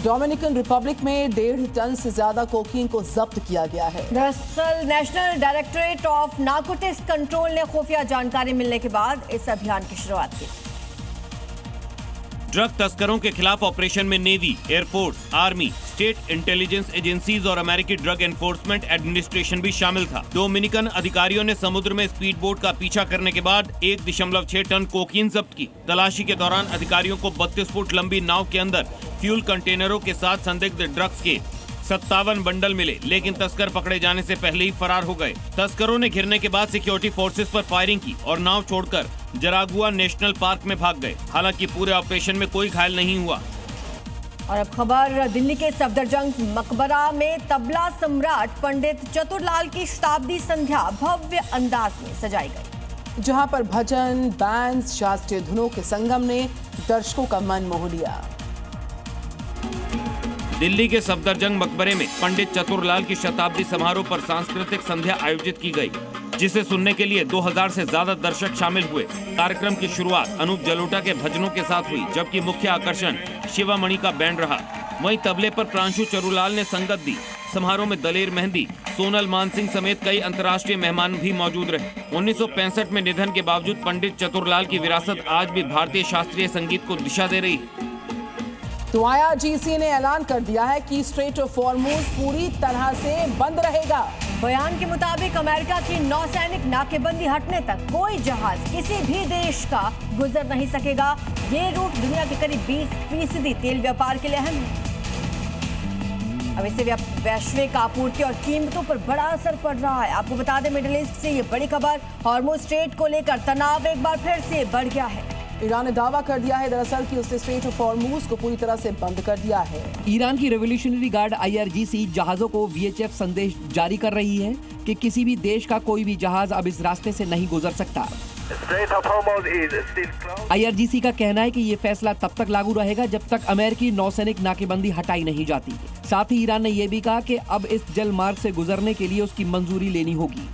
Dominican Republic में 1.5 ton से ज्यादा कोकीन को जब्त किया गया है। दरअसल national directorate of narcotics control ने खुफिया जानकारी मिलने के बाद इस अभियान की शुरुआत की। ड्रग तस्करों के खिलाफ ऑपरेशन में navy, air force, army, state intelligence agencies और अमेरिकी ड्रग एनफोर्समेंट एडमिनिस्ट्रेशन भी शामिल था। डोमिनिकन अधिकारियों ने समुद्र में स्पीड बोट का पीछा करने के बाद 1.6 टन कोकीन जब्त की। तलाशी के दौरान अधिकारियों को 32 फुट लंबी नाव के अंदर फ्यूल कंटेनरों के साथ संदिग्ध ड्रग्स के 57 बंडल मिले, लेकिन तस्कर पकड़े जाने से पहले ही फरार हो गए। तस्करों ने घिरने के बाद सिक्योरिटी फोर्सेस पर फायरिंग की और नाव छोड़कर जरागुआ नेशनल पार्क में भाग गए। हालांकि पूरे ऑपरेशन में कोई घायल नहीं हुआ। और अब खबर दिल्ली के सफदरजंग मकबरा में तबला सम्राट पंडित चतुरलाल की शताब्दी संध्या भव्य अंदाज में सजाई गई, जहां पर भजन, बैंड, शास्त्रीय धुनों के संगम ने दर्शकों का मन मोह लिया। दिल्ली के सफदरजंग मकबरे में पंडित चतुरलाल की शताब्दी समारोह पर सांस्कृतिक संध्या आयोजित की गई, जिसे सुनने के लिए 2000 से ज्यादा दर्शक शामिल हुए। कार्यक्रम की शुरुआत अनूप जलोटा के भजनों के साथ हुई, जबकि मुख्य आकर्षण शिवामणि का बैंड रहा। वहीं तबले पर प्रांशु चरुलाल ने संगत दी। समारोह में दलेर मेहंदी, सोनल मानसिंह समेत कई अंतर्राष्ट्रीय मेहमान भी मौजूद रहे। 1965 में निधन के बावजूद पंडित चतुरलाल की विरासत आज भी भारतीय शास्त्रीय संगीत को दिशा दे रही है। तो IRGC ने ऐलान कर दिया है कि स्ट्रेट ऑफ हॉर्मुज पूरी तरह से बंद रहेगा। बयान के मुताबिक अमेरिका की नौसैनिक नाकेबंदी हटने तक कोई जहाज किसी भी देश का गुजर नहीं सकेगा। ये रूट दुनिया के करीब 20% तेल व्यापार के लिए अहम है। अब इससे वैश्विक आपूर्ति और कीमतों पर बड़ा असर पड़ रहा है। आपको बता दें, मिडिल ईस्ट से ये बड़ी खबर, हॉर्मुज स्ट्रेट को लेकर तनाव एक बार फिर से बढ़ गया है। ईरान ने दावा कर दिया है दरअसल कि उसने स्ट्रेट ऑफ हॉर्मुज को पूरी तरह से बंद कर दिया है। ईरान की रेवोल्यूशनरी गार्ड IRGC जहाजों को VHF संदेश जारी कर रही है कि किसी भी देश का कोई भी जहाज अब इस रास्ते से नहीं गुजर सकता। IRGC का कहना है कि ये फैसला तब तक लागू रहेगा जब तक अमेरिकी नौसैनिक नाकेबंदी हटाई नहीं जाती। साथ ही ईरान ने यह भी कहा कि अब इस जल मार्ग से गुजरने के लिए उसकी मंजूरी लेनी होगी।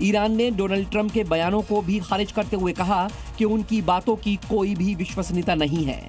ईरान ने डोनाल्ड ट्रंप के बयानों को भी खारिज करते हुए कहा कि उनकी बातों की कोई भी विश्वसनीयता नहीं है।